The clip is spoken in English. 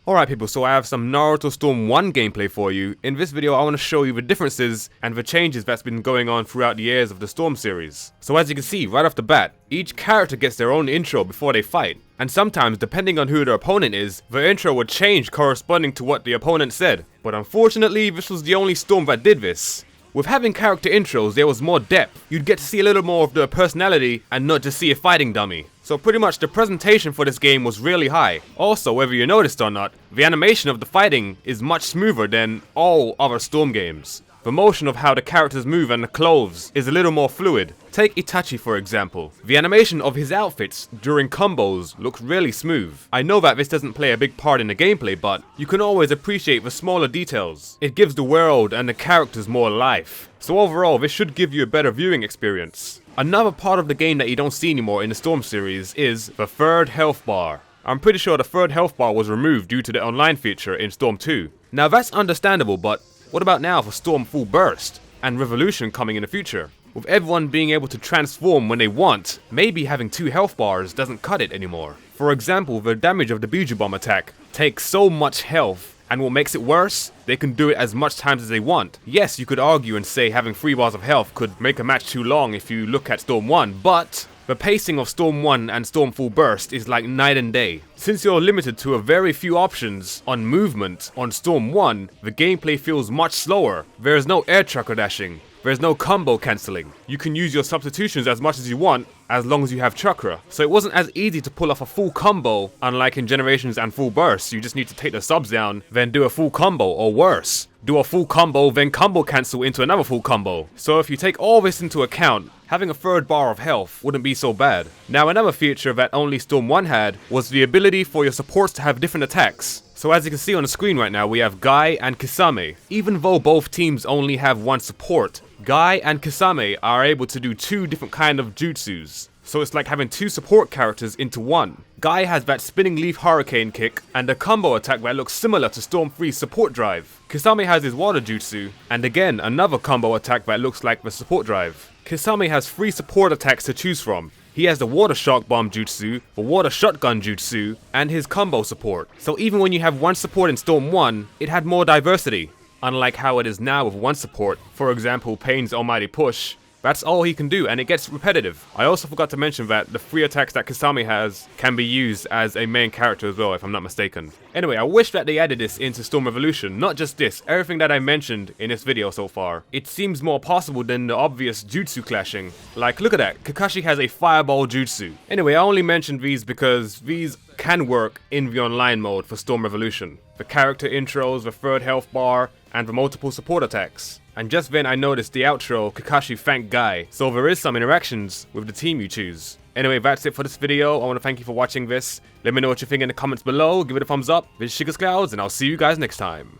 Alright people, so I have some Naruto Storm 1 gameplay for you. In this video I want to show you the differences and the changes that's been going on throughout the years of the Storm series. So as you can see, right off the bat, each character gets their own intro before they fight. And sometimes, depending on who their opponent is, the intro would change corresponding to what the opponent said. But unfortunately, this was the only Storm that did this. With having character intros, there was more depth. You'd get to see a little more of their personality and not just see a fighting dummy. So pretty much the presentation for this game was really high. Also, whether you noticed or not, the animation of the fighting is much smoother than all other Storm games. The motion of how the characters move and the clothes is a little more fluid. Take Itachi for example. The animation of his outfits during combos look really smooth. I know that this doesn't play a big part in the gameplay, but you can always appreciate the smaller details. It gives the world and the characters more life. So overall, this should give you a better viewing experience. Another part of the game that you don't see anymore in the Storm series is the third health bar. I'm pretty sure the third health bar was removed due to the online feature in Storm 2. Now that's understandable, but what about now for Storm Full Burst and Revolution coming in the future? With everyone being able to transform when they want, maybe having 2 health bars doesn't cut it anymore. For example, the damage of the Biju Bomb attack takes so much health, and what makes it worse, they can do it as much times as they want. Yes, you could argue and say having 3 bars of health could make a match too long if you look at Storm 1, but the pacing of Storm 1 and Storm Full Burst is like night and day. Since you're limited to a very few options on movement on Storm 1, the gameplay feels much slower. There is no air chakra dashing. There's no combo cancelling. You can use your substitutions as much as you want, as long as you have chakra. So it wasn't as easy to pull off a full combo, unlike in Generations and Full Burst. You just need to take the subs down, then do a full combo, or worse, do a full combo, then combo cancel into another full combo. So if you take all this into account, having a third bar of health wouldn't be so bad. Now another feature that only Storm 1 had was the ability for your supports to have different attacks. So as you can see on the screen right now, we have Guy and Kisame. Even though both teams only have one support, Guy and Kisame are able to do 2 different kind of jutsus. So it's like having 2 support characters into one. Guy has that spinning leaf hurricane kick and a combo attack that looks similar to Storm 3's support drive. Kisame has his water jutsu, and again another combo attack that looks like the support drive. Kisame has 3 support attacks to choose from. He has the Water Shark Bomb Jutsu, the Water Shotgun Jutsu, and his combo support. So even when you have one support in Storm 1, it had more diversity. Unlike how it is now with one support, for example Pain's Almighty Push. That's all he can do, and it gets repetitive. I also forgot to mention that the 3 attacks that Kisame has can be used as a main character as well, if I'm not mistaken. Anyway, I wish that they added this into Storm Revolution, not just this, everything that I mentioned in this video so far. It seems more possible than the obvious jutsu clashing. Like, look at that, Kakashi has a Fireball Jutsu. Anyway, I only mentioned these because these can work in the online mode for Storm Revolution. The character intros, the third health bar, and the multiple support attacks. And just then I noticed the outro, Kakashi thanked Guy, so there is some interactions with the team you choose. Anyway, that's it for this video. I want to thank you for watching this. Let me know what you think in the comments below, give it a thumbs up. This is ShikasClouds, and I'll see you guys next time.